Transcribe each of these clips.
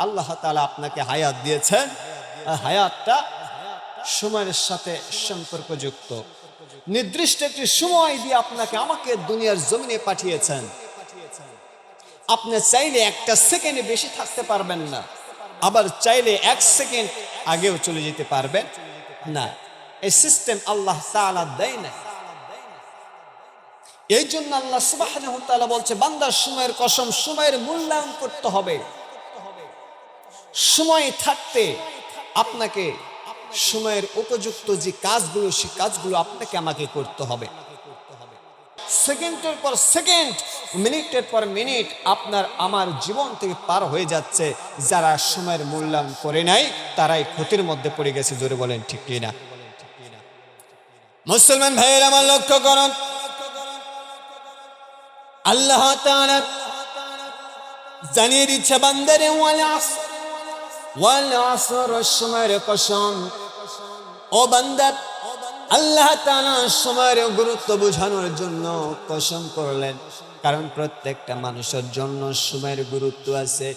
আল্লাহ তাআলা আপনাকে হায়াত দিয়েছেন, হায়াতটা সময়ের সাথে সম্পর্কযুক্ত। নির্দিষ্ট একটি সময় দিয়ে আপনাকে আমাকে দুনিয়ার জমিনে পাঠিয়েছেন। আপনি চাইলে একটা সেকেন্ডে বেশি থাকতে পারবেন না, আবার চাইলে 1 সেকেন্ড আগেও চলে যেতে পারবেন না। এই সিস্টেম আল্লাহ তাআলা দেয় না। এই জন্য আল্লাহ সুবহানাহু ওয়া তাআলা বলছে, বান্দার সময়ের কসম, সময়ের মূল্যায়ন করতে হবে। সময় থাকতে আপনাকে সময়ের উপযুক্ত যে কাজগুলো, সেই কাজগুলো আপনাকে আমাকে করতে হবে। সেকেন্ডের পর সেকেন্ড, মিনিটের পর মিনিট আপনার আমার জীবন থেকে পার হয়ে যাচ্ছে। যারা সময়ের মূল্যায়ন করে নাই তারাই ক্ষতির মধ্যে পড়ে গেছে। জোরে বলেন ঠিক কিনা? মুসলমান ভাইয়েরা আমার লক্ষ্য করুন, আল্লাহ তাআলা জানিয়ে দিচ্ছে বান্দারে, ওয়াল আসর, সময়ের কসম। ও বান্দা, আল্লাহ তাআলা সময়ের গুরুত্ব বোঝানোর জন্য কসম করলেন, কারণ প্রত্যেকটা মানুষের জন্য সময়ের গুরুত্ব আছে।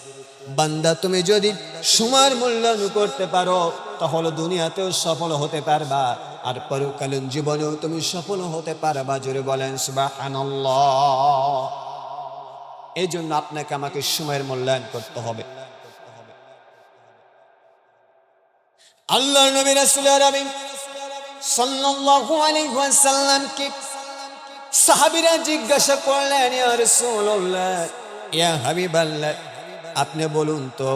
বান্দা, তুমি যদি সময়ের মূল্যায়ন করতে পারো তাহলে দুনিয়াতেও সফল হতে পারবা, আর পরকালীন জীবনেও তুমি সফল হতে পারবা। জোরে বলেন সুবহানাল্লাহ। এই জন্য আপনাকে আমাকে সময়ের মূল্যায়ন করতে হবে। আল্লাহর নবী রাসূল আরবি সাল্লাল্লাহু আলাইহি ওয়াসাল্লাম কে সাহাবীরা জিজ্ঞাসা করলেন, ইয়া রাসূলুল্লাহ, ইয়া হাবিবাল্লাহ, আপনি বলুন তো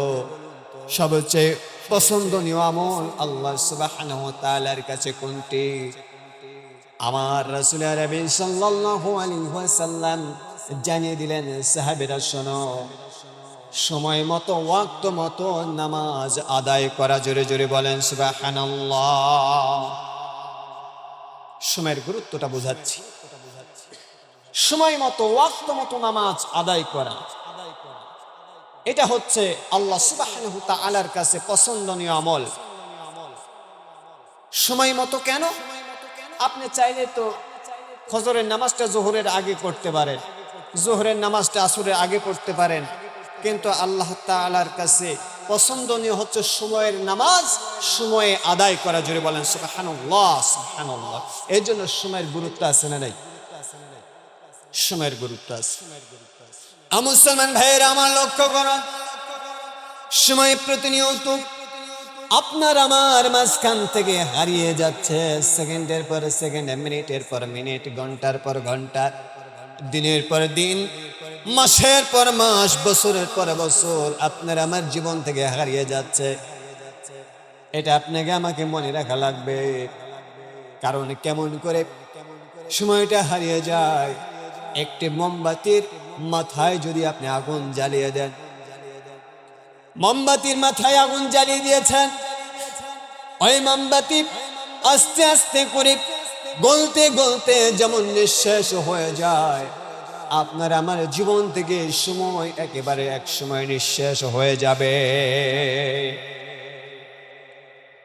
সবচেয়ে পছন্দনীয় আমল আল্লাহ সুবহানাহু ওয়া তাআলার কাছে কোনটি? আমার রাসূল আরবি সাল্লাল্লাহু আলাইহি ওয়াসাল্লাম জানিয়ে দিলেন, সাহাবীরা শোনো, সময় মতো ওয়াক্ত মতো নামাজ আদায় করা। জোরে জোরে বলেন সুবহানাল্লাহ। সময়ের গুরুত্বটা বোঝাচ্ছি। সময় মতো ওয়াক্ত মতো নামাজ আদায় করা, এটা হচ্ছে আল্লাহ সুবহানাহু ওয়া তাআলার কাছে পছন্দনীয় আমল। সময় মতো কেন? আপনি চাইলে তো ফজরের নামাজটা যোহরের আগে করতে পারেন, যোহরের নামাজটা আসরের আগে পড়তে পারেন, কিন্তু আল্লাহ তাআলার কাছে পছন্দনীয় হচ্ছে সময়ের নামাজ সময়ে আদায় করা। জোরে বলেন সুবহানাল্লাহ, সুবহানাল্লাহ। এই জন্য সময়ের গুরুত্ব আছে না নাই? সময়ের গুরুত্ব আছে। মুসলমান ভাইয়েরা আমার লক্ষ্য করুন, সময় প্রতিনিয়ত আপনার আমার মাঝখান থেকে হারিয়ে যাচ্ছে। সেকেন্ডের পর সেকেন্ড, মিনিটের পর মিনিট, ঘন্টার পর ঘন্টা, দিনের পর দিন, মাসের পর মাস, বছরের পর বছর আপনার আমার জীবন থেকে হারিয়ে যাচ্ছে। এটা আপনাকে আমাকে মনে রাখা লাগবে। কারণ কেমন করে সময়টা হারিয়ে যায়? একটি মোমবাতির মাথায় যদি আপনি আগুন জ্বালিয়ে দেন, মোমবাতির মাথায় আগুন জ্বালিয়ে দিয়েছেন, ওই মোমবাতি আস্তে আস্তে করে গলতে গলতে যেমন নিঃশেষ হয়ে যায়, আপনার আমার জীবন থেকে সময় একেবারে এক সময় নিঃশেষ হয়ে যাবে।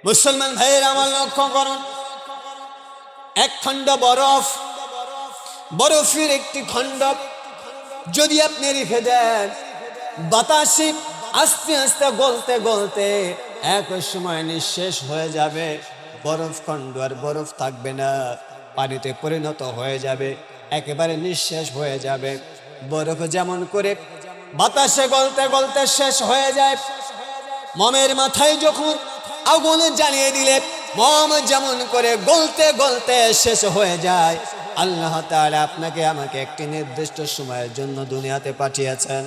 মুসলমান ভাইয়ের আমার লক্ষ্য করুন, এক খণ্ড বরফ, বরফের একটি খণ্ড যদি আপনি রেখে দেন, বাতাসে আস্তে আস্তে গলতে গলতে এক সময় নিঃশেষ হয়ে যাবে। বরফ খণ্ড আর বরফ থাকবে না, পানিতে পরিণত হয়ে যাবে, একেবারে নিঃশেষ হয়ে যাবে। বরফ যেমন করে বাতাসে গলতে গলতে শেষ হয়ে যায়, মোমের মাথায় যখন আগুন জ্বালিয়ে দিলে মোম যেমন করে গলতে গলতে শেষ হয়ে যায়, আল্লাহ তাআলা আপনাকে আমাকে একটি নির্দিষ্ট সময়ের জন্য দুনিয়াতে পাঠিয়েছেন।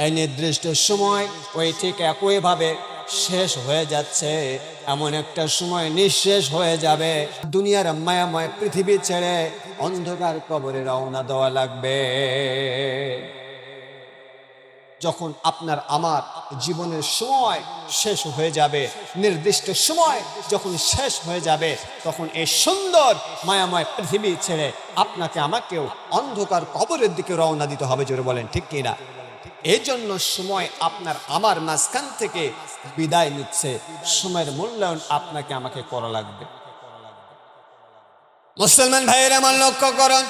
এই নির্দিষ্ট সময় ওই ঠিক একইভাবে শেষ হয়ে যাচ্ছে। এমন একটা সময় নিঃশেষ হয়ে যাবে, দুনিয়ার মায়াময় পৃথিবী ছেড়ে অন্ধকার কবরে রওনা দেওয়া লাগবে। যখন আপনার আমার জীবনের সময় শেষ হয়ে যাবে, নির্দিষ্ট সময় যখন শেষ হয়ে যাবে, তখন এই সুন্দর মায়াময় পৃথিবী ছেড়ে আপনাকে আমাকেও অন্ধকার কবরের দিকে রওনা দিতে হবে। জোরে বলেন ঠিক কিনা? এই জন্য সময় আপনার আমার মাঝখান থেকে বিদায় নিচ্ছে। সময়ের মূল্যায়ন আপনাকে আমাকে করা লাগবে। মুসলমান ভাইয়েরা আমার লক্ষ্য করুন,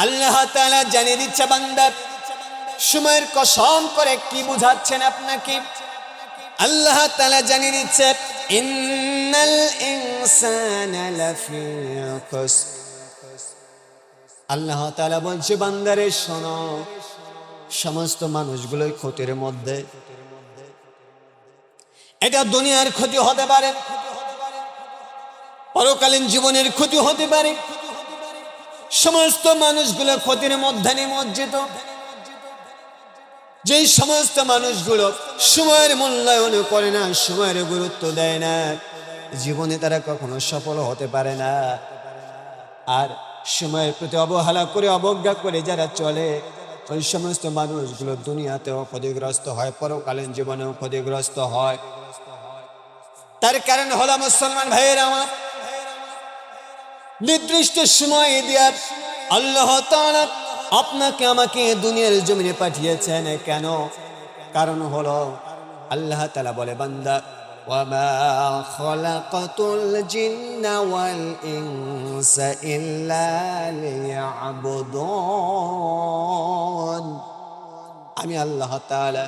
আল্লাহ তাআলা জানিয়ে দিচ্ছে, বান্দা সময়ের কসম করে কি বুঝাচ্ছেন আপনাকে? আল্লাহ তাআলা জানিয়ে দিচ্ছে ইন্নাল ইনসানা লাফি খুসর। আল্লাহ তাআলা বলছে বান্দারে শোনো, সমস্ত মানুষগুলোই ক্ষতির মধ্যে। এটা দুনিয়ার ক্ষতি হতে পারে, পরকালীন জীবনের ক্ষতি হতে পারে। সমস্ত মানুষগুলো ক্ষতির মধ্যে নিমজ্জিত। যেই সমস্ত মানুষগুলো সময়ের মূল্যায়ন করে না, সময়ের গুরুত্ব দেয় না, জীবনে তারা কখনো সফল হতে পারে না। আর সময়ের প্রতি অবহেলা করে, অবজ্ঞা করে যারা চলে, ওই সমস্ত মানুষগুলো দুনিয়াতেও ক্ষতিগ্রস্ত হয়, পরকালীন জীবনেও ক্ষতিগ্রস্ত হয়। তার কারণ হলো মুসলমান ভাইয়েরা আমার, নির্দিষ্ট সময় দিয়ে আল্লাহ তাআলা আপনাকে আমাকে দুনিয়ার জমিনে পাঠিয়েছেন। কেন? কারণ হলো আল্লাহ তাআলা বলে বান্দা ওয়ামা খালাকাতুল জিন্না ওয়াল ইনসা ইল্লা লিয়াবুদুন। আমি আল্লাহ তাআলা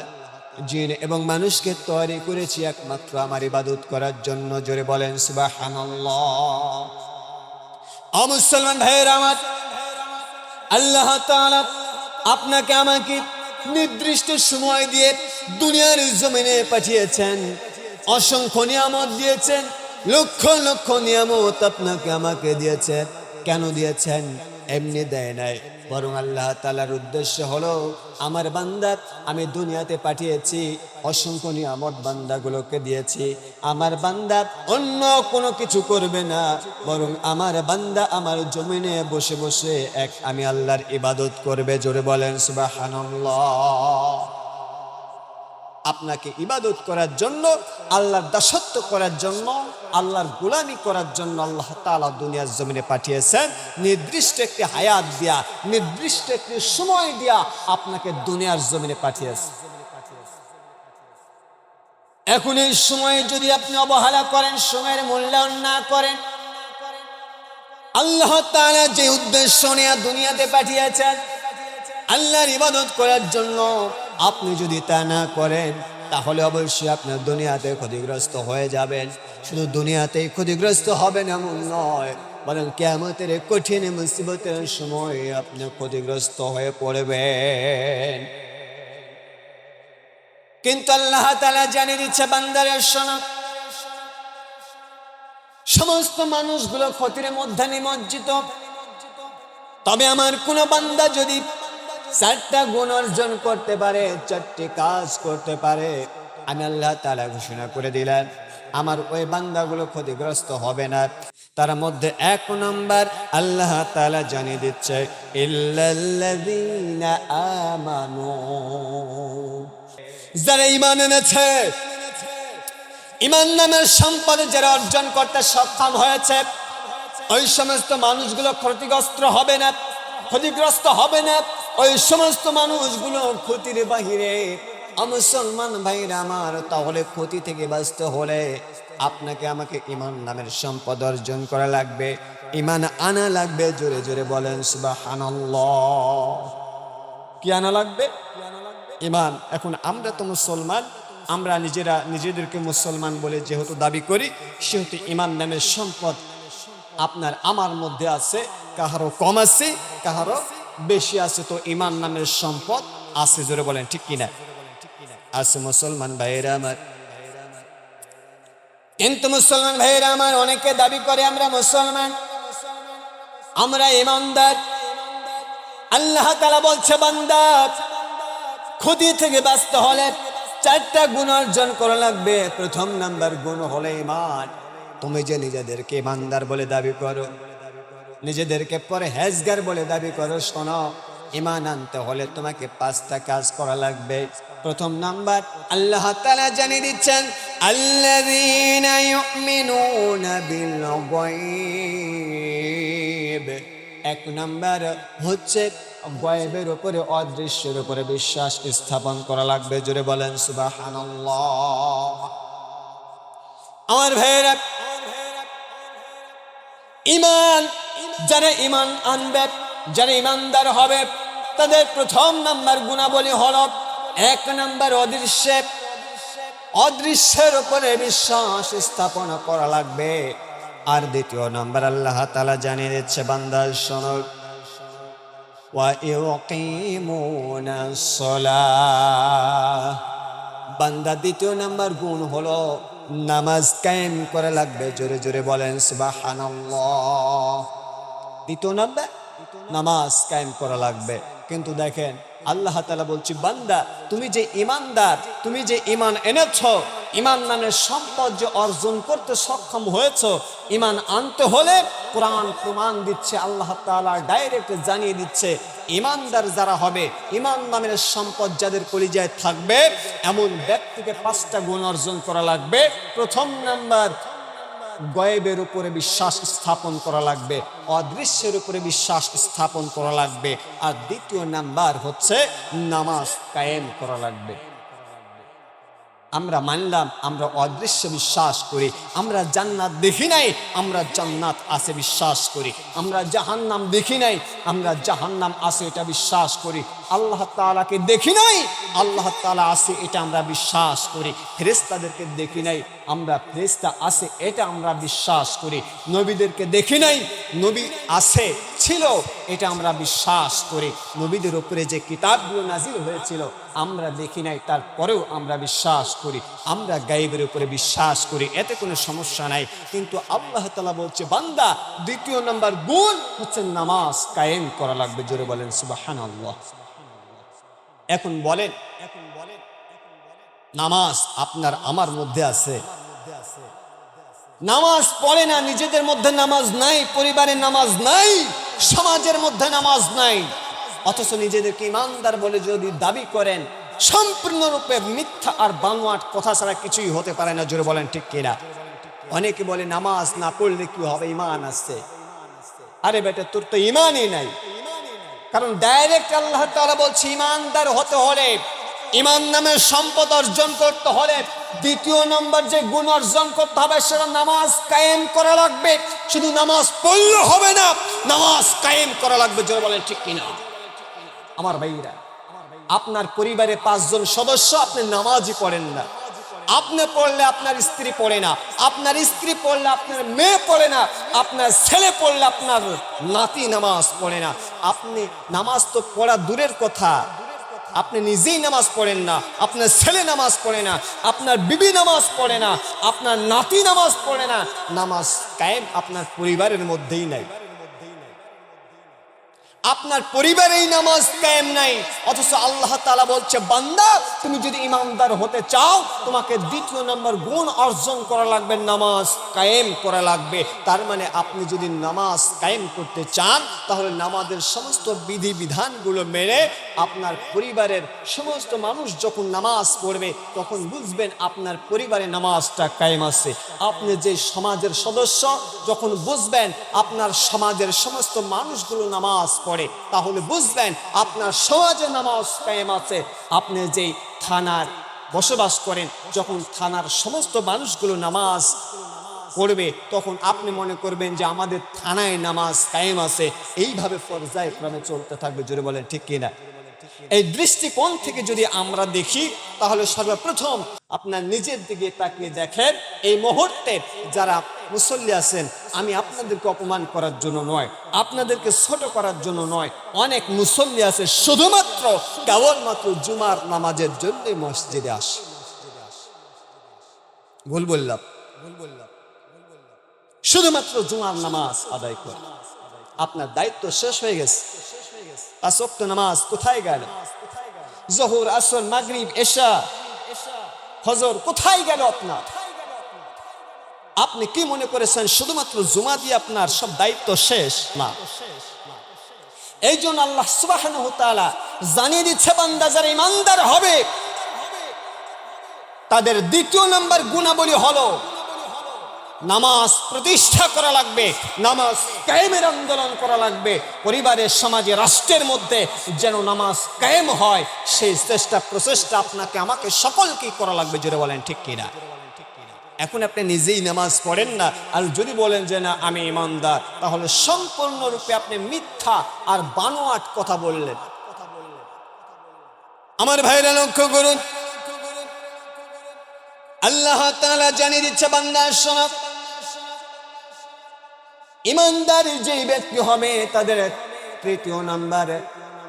জিন এবং মানুষকে তৈরি করেছি একমাত্র আমার ইবাদত করার জন্য। জোরে বলেন সুবহানাল্লাহ। ও মুসলমান ভাইয়েরা আমার, আল্লাহ তাআলা আপনাকে আমাকে নির্দিষ্ট সময় দিয়ে দুনিয়ার জমিনে পাঠিয়েছেন, অসংখ্য নিয়ামত দিয়েছেন, লক্ষ লক্ষ নিয়ামত আপনাকে আমাকে দিয়েছেন। কেন দিয়েছেন? এমনি দেয় নাই, বরং আল্লাহ তাআলার উদ্দেশ্য হলো আমার বান্দা আমি দুনিয়াতে পাঠিয়েছি, অসংখ্য নিয়ামত বান্দাগুলোকে দিয়েছি। আমার বান্দা অন্য কোনো কিছু করবে না, বরং আমার বান্দা আমার জমিনে বসে বসে আমি আল্লাহর ইবাদত করবে। জোরে বলেন সুবহানাল্লাহ। আপনাকে ইবাদত করার জন্য, আল্লাহর দাসত্ব করার জন্য, আল্লাহর গোলামি করার জন্য আল্লাহ তাআলা দুনিয়ার জমিনে পাঠিয়েছেন। নির্দিষ্ট একটি হায়াত দিয়া, নির্দিষ্ট একটি সময় দিয়া আপনাকে দুনিয়ার জমিনে পাঠিয়েছেন। এখন এই সময়ে যদি আপনি অবহেলা করেন, সময়ের মূল্যায়ন না করেন, আল্লাহ তাআলা যে উদ্দেশ্য নিয়ে দুনিয়াতে পাঠিয়েছেন আল্লাহর ইবাদত করার জন্য, আপনি যদি তা না করেন তাহলে অবশ্যই আপনার দুনিয়াতে ক্ষতিগ্রস্ত হয়ে যাবেন। শুধু দুনিয়াতেই ক্ষতিগ্রস্ত হবেন এমন নয়, বরং কিয়ামতের কঠিন মুসিবতের সময় আপনি ক্ষতিগ্রস্ত হয়ে পড়বেন। কিন্তু আল্লাহ তাআলা জানিয়ে দিচ্ছে বান্দারা শোনো, সমস্ত মানুষগুলো ক্ষতির মধ্যে নিমজ্জিত। তবে আমার কোন বান্দা যদি 4টা গুণ অর্জন করতে পারে, 4টি কাজ করতে পারে, আমি আল্লাহ তাআলা ঘোষণা করে দিলেন আমার ওই বান্দাগুলো ক্ষতিগ্রস্ত হবে না। তার মধ্যে 1 নম্বর আল্লাহ তাআলা জানিয়ে দিচ্ছে ইল্লাল্লাযীনা আমানু। যারা ঈমান এনেছে, ঈমান নামের সম্পদ যারা অর্জন করতে সক্ষম হয়েছে, ওই সমস্ত মানুষগুলো ক্ষতিগ্রস্ত হবে না, ক্ষতিগ্রস্ত হবে না। ওই সমস্ত মানুষগুলো ক্ষতির বাহিরে। মুসলমান ভাইরা আমার, তাহলে ক্ষতি থেকে বাঁচতে হলে আপনাকে আমাকে ঈমান নামের সম্পদ অর্জন করা লাগবে, ঈমান আনা লাগবে। জোরে জোরে বলেন সুবহানাল্লাহ। কি আনা লাগবে? ঈমান। এখন আমরা তো মুসলমান, আমরা নিজেদেরকে মুসলমান বলে যেহেতু দাবি করি, সেহেতু ঈমান নামের সম্পদ আপনার আমার মধ্যে আছে, কাহারও কম আছে, কাহারও বেশি আছে। তো ঈমান নামের সম্পদ আছে। জোরে বলেন ঠিক কিনা? আছে মুসলমান ভাইয়েরা আমার। কিন্তু মুসলমান ভাইয়েরা আমার, অনেকে দাবি করে আমরা মুসলমান, আমরা ঈমানদার। আল্লাহ তাআলা বলছে বান্দা, ক্ষতি থেকে বাঁচতে হলে 4টা গুণ অর্জন করা লাগবে। প্রথম নাম্বার গুণ হলো ঈমান। তুমি যে নিজেদেরকে ঈমানদার বলে দাবি করো, নিজেদেরকে পরহেজগার বলে দাবি করো, শোনো, ঈমান আনতে হলে তোমাকে 5টা কাজ করা লাগবে। প্রথম নাম্বার আল্লাহ তাআলা জানিয়ে দিচ্ছেন আল্লাযীনা ইউমিনুনা বিল গায়ব। 1 নাম্বার হচ্ছে গায়বের উপরে, অদৃশ্যের উপরে বিশ্বাস স্থাপন করা লাগবে। জোরে বলেন সুবহানাল্লাহ। আমার ভাইয়েরা, ঈমান, যারা ঈমান আনবে, যারা ঈমানদার হবে, তাদের প্রথম নাম্বার গুণাবলী হলো, এক নাম্বার অদৃশ্যের উপরে বিশ্বাস স্থাপন করা লাগবে। আর দ্বিতীয় নাম্বার আল্লাহ তাআলা জানিয়ে দিচ্ছে, বান্দা শোনো, ওয়া ইউকিমুনাস সালাহ, বান্দা দ্বিতীয় নাম্বার গুণ হলো নামাজ কায়েম করা লাগবে। জোরে জোরে বলেন সুবহানাল্লাহ। দ্বিতীয় নাম্বার নামাজ কায়েম করা লাগবে। কিন্তু দেখেন আল্লাহ তাআলা বলছি, বান্দা তুমি যে ইমানদার, তুমি যে ইমান এনেছো, ইমান নামের সম্পদ যে অর্জন করতে সক্ষম হয়েছো, ইমান আনতে হলে কোরআন প্রমাণ দিচ্ছে, আল্লাহ তাআলা ডাইরেক্ট জানিয়ে দিচ্ছে, ইমানদার যারা হবে, ইমান নামের সম্পদ যাদের কলিজায় থাকবে, এমন ব্যক্তিকে 5টা গুণ অর্জন করা লাগবে। প্রথম নাম্বার গায়েবের উপরে বিশ্বাস স্থাপন করা লাগবে, অদৃশ্যের উপরে বিশ্বাস স্থাপন করা লাগবে। আর দ্বিতীয় নাম্বার হচ্ছে নামাজ কায়েম করা লাগবে। আমরা মানলাম, আমরা অদৃশ্য বিশ্বাস করি, আমরা জান্নাত দেখি নাই, আমরা জান্নাত আছে বিশ্বাস করি, আমরা জাহান্নাম দেখি নাই, আমরা জাহান্নাম আছে এটা বিশ্বাস করি, আল্লাহ তাআলাকে দেখি নাই, আল্লাহ তাআলা আছে এটা আমরা বিশ্বাস করি, ফেরেশতাদেরকে দেখি নাই, আমরা ফেরেশতা আছে এটা আমরা বিশ্বাস করি, নবীদেরকে দেখি নাই, নবী আছে ছিল এটা আমরা বিশ্বাস করি, নবীদের উপরে যে কিতাবগুলো নাজিল হয়েছিল আমরা দেখি নাই, তারপরেও আমরা বিশ্বাস করি, আমরা গায়েবের উপরে বিশ্বাস করি, এতে কোনো সমস্যা নাই। কিন্তু আল্লাহ তাআলা বলছে, বান্দা দ্বিতীয় নাম্বার গুণ হচ্ছে নামাজ কায়েম করা লাগবে। জোরে বলেন সুবহানাল্লাহ। এখন বলেন, নামাজ আপনার আমার মধ্যে আছে, নামাজ পড়ে না, নিজেদের মধ্যে নামাজ নাই, পরিবারে নামাজ নাই, সমাজের মধ্যে নামাজ নাই, অথচ নিজেদেরকে ইমানদার বলে যদি দাবি করেন, সম্পূর্ণরূপে মিথ্যা আর বানোয়াট কথা ছাড়া কিছুই হতে পারে না। জোরে বলেন ঠিক কিনা? অনেকে বলে নামাজ না পড়লে কি হবে, ইমান আছে। আরে বেটা, তোর তো ইমানই নাই, কারণ ডাইরেক্ট আল্লাহ তাআলা বলছে, ইমানদার হতে হলে, ইমান নামের সম্পদ অর্জন করতে হলে দ্বিতীয় নম্বর যে গুণ অর্জন করতে হবে সেটা নামাজ কায়েম করা লাগবে। শুধু নামাজ পড়লে হবে না, নামাজ কায়েম করা লাগবে। জোরে বলেন ঠিক কিনা? আমার ভাইরা, আপনার পরিবারে 5 জন সদস্য, আপনি নামাজই পড়েন না, আপনি পড়লে আপনার স্ত্রী পড়ে না, আপনার স্ত্রী পড়লে আপনার মেয়ে পড়ে না, আপনার ছেলে পড়লে আপনার নাতি নামাজ পড়ে না। আপনি নামাজ তো পড়া দূরের কথা, আপনি নিজেই নামাজ পড়েন না, আপনার ছেলে নামাজ পড়ে না, আপনার বিবি নামাজ পড়ে না, আপনার নাতি নামাজ পড়ে না, নামাজ কায়েম আপনার পরিবারের মধ্যেই নাই, আপনার পরিবারেই নামাজ কায়েম নাই। অথচ আল্লাহ তাআলা বলছে, বান্দা তুমি যদি ইমানদার হতে চাও, তোমাকে দ্বিতীয় নম্বর গুণ অর্জন করা লাগবে, নামাজ কায়েম করা লাগবে। তার মানে আপনি যদি নামাজ কায়েম করতে চান, তাহলে নামাজের সমস্ত বিধি বিধানগুলো মেনে আপনার পরিবারের সমস্ত মানুষ যখন নামাজ পড়বে, তখন বুঝবেন আপনার পরিবারে নামাজটা কায়েম আছে। আপনি যে সমাজের সদস্য, যখন বুঝবেন আপনার সমাজের সমস্ত মানুষগুলো নামাজ পড়ে, তাহলে বুঝবেন আপনার সমাজে নামাজ কায়েম আছে। আপনি যেই থানার বসবাস করেন, যখন থানার সমস্ত মানুষগুলো নামাজ পড়বে, তখন আপনি মনে করবেন যে আমাদের থানায় নামাজ কায়েম আছে। এইভাবে পর্যায়ক্রমে চলতে থাকবে। জোরে বলেন ঠিক কিনা? এই দৃষ্টিকোণ থেকে যদি আমরা দেখি, তাহলে সর্বপ্রথম আপনার নিজের দিকে তাকিয়ে দেখেন, এই মুহূর্তে যারা মুসল্লি আছেন, আমি আপনাদেরকে অপমান করার জন্য নয়, আপনাদেরকে ছোট করার জন্য নয়, অনেক মুসল্লি আছে শুধুমাত্র কেবলমাত্র জুমার নামাজের জন্য মসজিদে আসে। ভুল বললাম? শুধুমাত্র জুমার নামাজ আদায় করে। আপনার দায়িত্ব শেষ হয়ে গেছে, 5 ওয়াক্ত নামাজ কোথায় গেল? যোহর, আসর, মাগরিব, এশা, ফজর কোথায় গেল আপনার? আপনি কি মনে করেছেন শুধুমাত্র জুমা দিয়ে আপনার সব দায়িত্ব শেষ? না। এই জন্য আল্লাহ সুবহানাহু ওয়া তাআলা জানিয়ে দিচ্ছে, বান্দা যারা ইমানদার হবে তাদের দ্বিতীয় নম্বর গুণাবলী হলো নামাজ প্রতিষ্ঠা করা লাগবে, নামাজ কায়েমের আন্দোলন করা লাগবে। পরিবারের, সমাজে, রাষ্ট্রের মধ্যে যেন নামাজ কায়েম হয়, সেই চেষ্টা প্রচেষ্টা আপনাকে আমাকে সকলকেই করা লাগবে। জোরে বলেন ঠিক কিনা? এখন আপনি নিজেই নামাজ পড়েন না, আর যদি বলেন যে না আমি ইমানদার, তাহলে সম্পূর্ণরূপে আপনি মিথ্যা আর বানোয়াট কথা বললেন। আমার ভাইরা লক্ষ্য করুন, আল্লাহ তাআলা জানিয়ে দিচ্ছে বান্দা শোনো, ইমানদার যে ব্যক্তি হবে তাদের তৃতীয় নাম্বার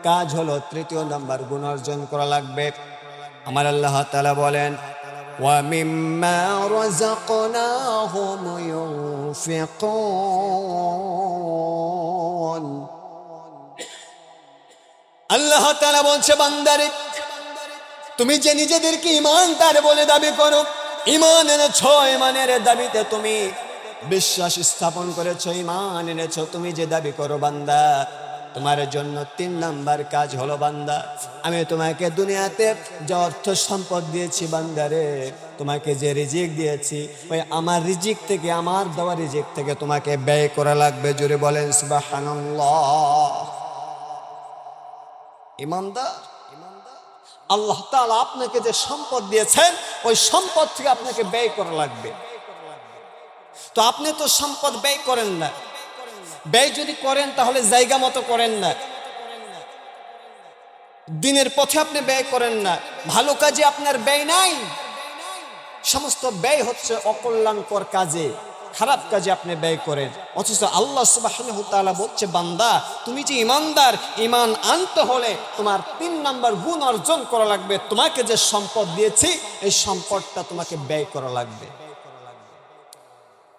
কাজ হলো, তৃতীয় নাম্বার গুণ অর্জন করা লাগবে। আমার আল্লাহ তাআলা বলেন, ওয়া মিম্মা রাযাকনাহুম ইউনফিকুন। আল্লাহ তাআলা বলছে, বান্দারে তুমি যে নিজেদেরকে ইমানদার বলে দাবি করো, ইমান এনেছো, ইমানের দাবিতে তুমি বিশ্বাস স্থাপন করেছো, ইমান এনেছো, তুমি যে দাবি করো বান্দা, তোমার জন্য 3 নাম্বার কাজ হলো বান্দা, আমি তোমাকে দুনিয়াতে যে অর্থ সম্পদ দিয়েছি বান্দারে, তোমাকে যে রিজিক দিয়েছি, ওই আমার রিজিক থেকে, আমার দেওয়া রিজিক থেকে তোমাকে ব্যয় করা লাগবে। জোরে বলেন সুবহানাল্লাহ। ইমানদার, আল্লাহ তাআলা আপনাকে যে সম্পদ দিয়েছেন ওই সম্পদ থেকে আপনাকে ব্যয় করা লাগবে। তো আপনি তো সম্পদ ব্যয় করেন না, ব্যয় যদি করেন তাহলে জায়গা মতো করেন না, দিনের পথে আপনি ব্যয় করেন না, ভালো কাজে আপনার ব্যয় নাই, সমস্ত ব্যয় হচ্ছে অকল্যাণকর কাজে, খারাপ কাজে আপনি ব্যয় করেন। অথচ আল্লাহ সুবহানাহু ওয়া তাআলা বলছে, বান্দা তুমি যে ইমানদার, ইমান আনতে হলে তোমার 3 নাম্বার গুণ অর্জন করা লাগবে। তোমাকে যে সম্পদ দিয়েছি এই সম্পদটা তোমাকে ব্যয় করা লাগবে।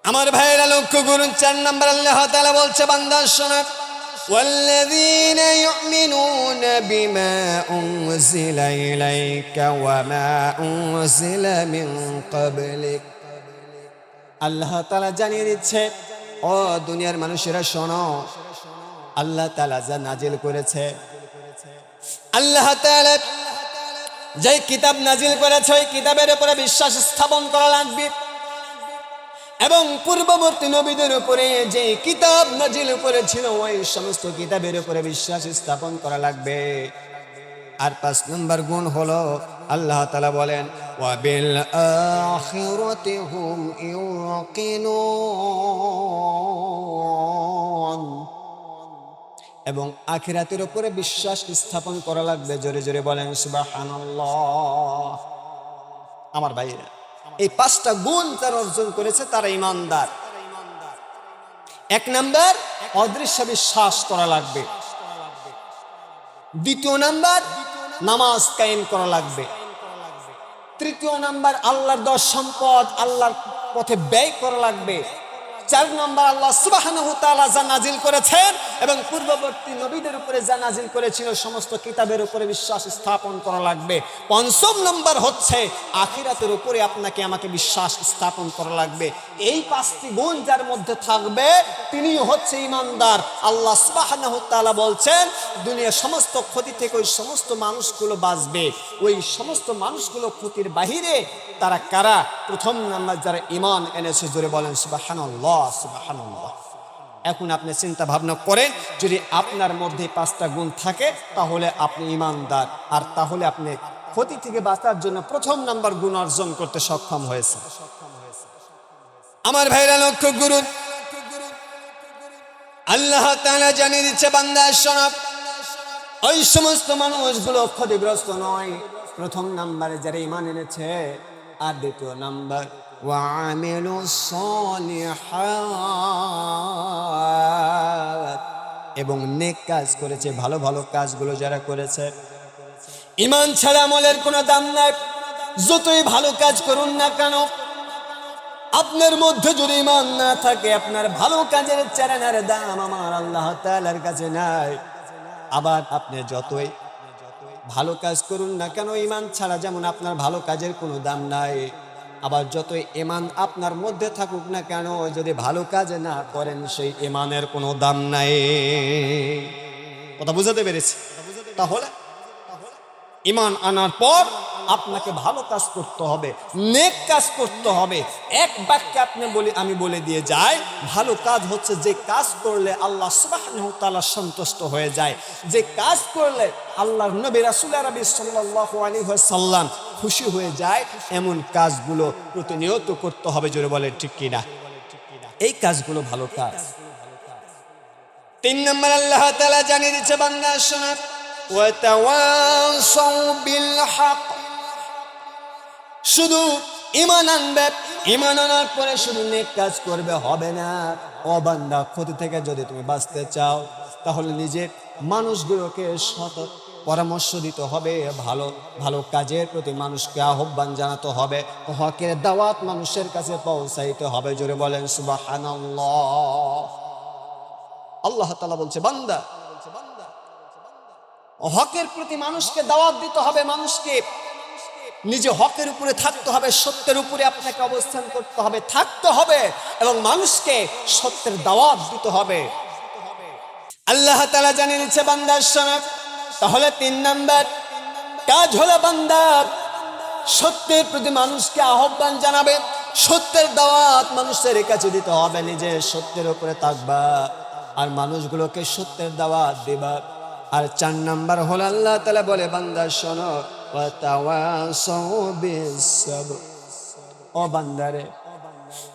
আমার ভাইয়েরা লক্ষ্য করুন, 4 নাম্বার আল্লাহ তাআলা বলছে, বান্দা শোনো, والذين يؤمنون بما أنزل إليك وما أنزل من قبلك। আল্লাহ তাআলা জানিয়ে দিচ্ছে, ও দুনিয়ার মানুষেরা শোনো, আল্লাহ তাআলা যা নাজিল করেছে, আল্লাহ তাআলা যে কিতাব নাজিল করেছে ওই কিতাবের উপরে বিশ্বাস স্থাপন করা লাগবে, এবং পূর্ববর্তী নবীদের উপরে যে কিতাব নাজিল করেছিল ওই সমস্ত কিতাবের উপরে বিশ্বাস স্থাপন করা লাগবে। আর 5 নম্বর গুণ হলো, আল্লাহ তাআলা বলেন, ওয়া বিল আখিরাতি হুম ইউকিনুন, এবং আখিরাতের উপরে বিশ্বাস স্থাপন করা লাগবে। জোরে জোরে বলেন সুবহানাল্লাহ। আমার ভাইরা, এই 5টা গুণ যারা অর্জন করেছে তারা ইমানদার। 1 নাম্বার অদৃশ্য বিশ্বাস করা লাগবে, 2 নাম্বার নামাজ কায়েম করা লাগবে, 3 নাম্বার আল্লাহর দেওয়া সম্পদ আল্লাহর পথে ব্যয় করা লাগবে, 4 নাম্বার আল্লাহ সুবহানাহু ওয়া তাআলা যা নাজিল করেছেন এবং পূর্ববর্তী নবীদের উপরে যা নাজিল করেছিল সমস্ত কিতাবের উপরে বিশ্বাস স্থাপন করা লাগবে। 5 নাম্বার হচ্ছে আখিরাতের উপরে আপনাকে আমাকে বিশ্বাস স্থাপন করা লাগবে। এই 5টি গুণ যার মধ্যে থাকবে তিনি হচ্ছে ইমানদার। আল্লাহ সুবহানাহু ওয়া তাআলা বলছেন, দুনিয়ার সমস্ত ক্ষতি থেকে ওই সমস্ত মানুষগুলো বাঁচবে। ওই সমস্ত মানুষগুলো ক্ষতির বাহিরে তারা কারা? 1 নাম্বার যারা ঈমান এনেছে। জোরে বলেন সুবহানাল্লাহ, সুবহানাল্লাহ। এখন আপনি চিন্তা ভাবনা করেন, যদি আপনার মধ্যে 5টা গুণ থাকে তাহলে আপনি ঈমানদার, আর তাহলে আপনি ক্ষতি থেকে বাঁচার জন্য 1 নাম্বার গুণ অর্জন করতে সক্ষম হয়েছে। আমার ভাইরা লক্ষ্য করুন, আল্লাহ তাআলা জানিয়ে দিচ্ছে, বান্দা শোনো, ওই সমস্ত মানুষগুলো ক্ষতিগ্রস্ত নয়। 1 নাম্বারে যারা ঈমান এনেছে, আর 2 নাম্বার ওয়ামিলুস সলিহাত, এবং নেক কাজ করেছে, ভালো ভালো কাজগুলো যারা করেছে। ঈমান ছাড়া আমলের কোনো দাম নাই। যতই ভালো কাজ করুন না কেন, আপনার মধ্যে যদি ঈমান না থাকে, আপনার ভালো কাজের চারানার দাম আমার আল্লাহ তাআলার কাছে নাই। আবার আপনি যতই ভালো কাজ করুন না কেন, ঈমান ছাড়া যেমন আপনার ভালো কাজের কোনো দাম নাই, আবার যতই ঈমান আপনার মধ্যে থাকুক না কেন, যদি ভালো কাজ না করেন সেই ঈমানের কোনো দাম নাই। কথা বুঝাতে পেরেছি? তাহলে ঈমান আনার পর আপনাকে ভালো কাজ করতে হবে, নেক কাজ করতে হবে। এক বাক্যে আমি বলে দিয়ে যাই, ভালো কাজ হচ্ছে যে কাজ করলে আল্লাহ সুবহানাহু ওয়া তাআলা সন্তুষ্ট হয়ে যায়, যে কাজ করলে আল্লাহর নবী রাসূল আরবি সাল্লাল্লাহু আলাইহি ওয়াসাল্লাম খুশি হয়ে যায়, এমন কাজগুলো প্রতিনিয়ত করতে হবে। জোরে বলে ঠিক কিনা? এই কাজগুলো ভালো কাজ। 3 নম্বর আল্লাহ তাআলা জানিয়ে দিচ্ছে, বান্দা শোনো, ওয়া তাওয়াসাউ বিল হক। শুধু ঈমান আনবে, ঈমান আনার পরে শুধু নেক কাজ করবে হবে না। ও বান্দা, ক্ষতি থেকে যদি তুমি বাঁচতে চাও তাহলে নিজের মানুষগুলোকে সৎ পরামর্শ দিতে হবে, ভালো ভালো কাজের প্রতি মানুষকে আহ্বান জানাতে হবে, হকের দাওয়াত মানুষের কাছে পৌঁছাইতে হবে। জোরে বলেন সুবহানাল্লাহ। আল্লাহ তাআলা বলছে, বান্দা হকের প্রতি মানুষকে দাওয়াত দিতে হবে, মানুষকে নিজে হকের উপরে থাকতে হবে, সত্যের উপরে আপনাকে অবস্থান করতে হবে, থাকতে হবে এবং মানুষকে সত্যের দাওয়াত দিতে হবে। আল্লাহ তাআলা জানিয়ে দিচ্ছে বান্দার শোনো, তাহলে 3 নাম্বার কাজ হলো বান্দা সত্যের প্রতি মানুষকে আহ্বান জানাবে, সত্যের দাওয়াত মানুষের কাছে দিতে হবে, নিজে সত্যের উপরে থাকবা আর মানুষগুলোকে সত্যের দাওয়াত দিবা। আর 4 নাম্বার হলো আল্লাহ তাআলা বলে, বান্দা শোনো, ওয়া তাওয়াসাউ বিস সাবর। ও বান্দারে,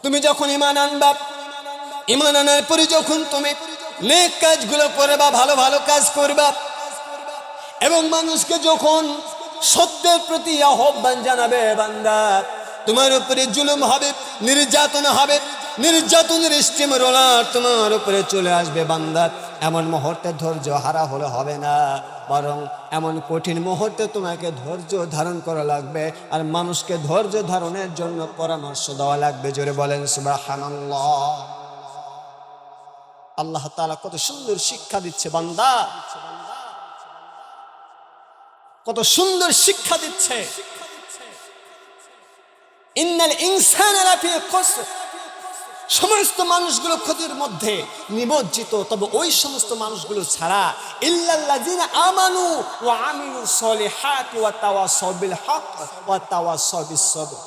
তুমি যখন ঈমান আনবা, ঈমান আনার পরে যখন তুমি নেক কাজগুলো করবা, ভালো ভালো কাজ করবা এবং মানুষকে যখন সত্যের প্রতি আহ্বান জানাবে, বান্দা তোমার উপরে জুলুম হবে, নির্যাতন হবে, নির্যাতনের স্টিম রোলার তোমার উপরে চলে আসবে। বান্দা এমন মুহূর্তে ধৈর্য হারা হলে হবে না, বরং এমন কঠিন মুহূর্তে তোমাকে ধৈর্য ধারণ করা লাগবে আর মানুষকে ধৈর্য ধারণের জন্য পরামর্শ দেওয়া লাগবে। জোরে বলেন সুবহানাল্লাহ। আল্লাহ তাআলা কত সুন্দর শিক্ষা দিচ্ছে বান্দা, কত সুন্দর শিক্ষা দিচ্ছে। ইন্নাল ইনসানা লাফি খুসর, সমস্ত মানুষগুলো ক্ষতির মধ্যে নিমজ্জিত, তবে ওই সমস্ত মানুষগুলো ছাড়া ইল্লাল্লাযিনা আমানু ওয়া আমিলুস সলিহাতি ওয়া তাওয়াসাউ বিল হক ওয়া তাওয়াসাউ বিস সবর।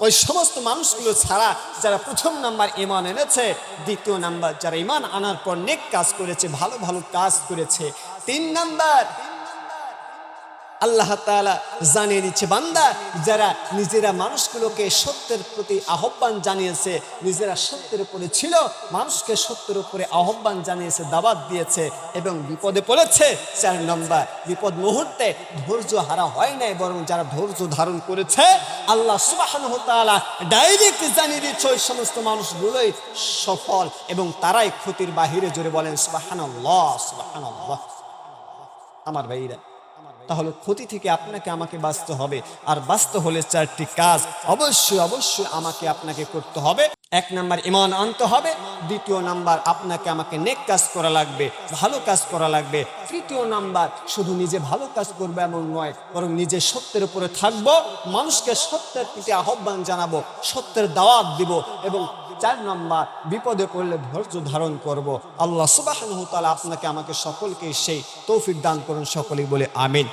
ওই সমস্ত মানুষগুলো ছাড়া যারা 1 নাম্বার ঈমান এনেছে, 2 নাম্বার যারা ঈমান আনার পর নেক কাজ করেছে, ভালো ভালো কাজ করেছে, 3 নাম্বার আল্লাহ তাআলা জানিয়ে দিচ্ছে বান্দা যারা নিজেরা মানুষগুলোকে সত্যের প্রতি আহ্বান জানিয়েছে, নিজেরা সত্যের উপরে ছিল, মানুষকে সত্যের উপরে আহ্বান জানিয়েছে, দাওয়াত দিয়েছে এবং বিপদে পড়েছে। 4 নম্বর, বিপদ মুহূর্তে ধৈর্য হারা হয় নাই, বরং যারা ধৈর্য ধারণ করেছে আল্লাহ সুবহানাহু ওয়া তাআলা ডাইরেক্ট জানিয়ে দিচ্ছে ওই সমস্ত মানুষগুলোই সফল এবং তারাই ক্ষতির বাহিরে। জোরে বলেন সুবহানাল্লাহ, সুবহানাল্লাহ। আমার ভাইরা, তাহলে ক্ষতি থেকে আপনাকে আমাকে বাঁচতে হবে, আর বাঁচতে হলে 4টি কাজ অবশ্যই অবশ্যই আমাকে আপনাকে করতে হবে। 1 নাম্বার ঈমান আনতে হবে, 2 নাম্বার আপনাকে আমাকে নেক কাজ করা লাগবে, ভালো কাজ করা লাগবে, 3 নাম্বার শুধু নিজে ভালো কাজ করবো এমন নয়, বরং নিজে সত্যের উপরে থাকবো, মানুষকে সত্যের প্রতি আহ্বান জানাবো, সত্যের দাওয়াত দিব এবং 4 নাম্বার বিপদে পড়লে ধৈর্য ধারণ করব। আল্লাহ সুবহানাহু ওয়া তাআলা আপনাকে আমাকে সকলকে সেই তৌফিক দান করুন, সকলেই বলে আমিন।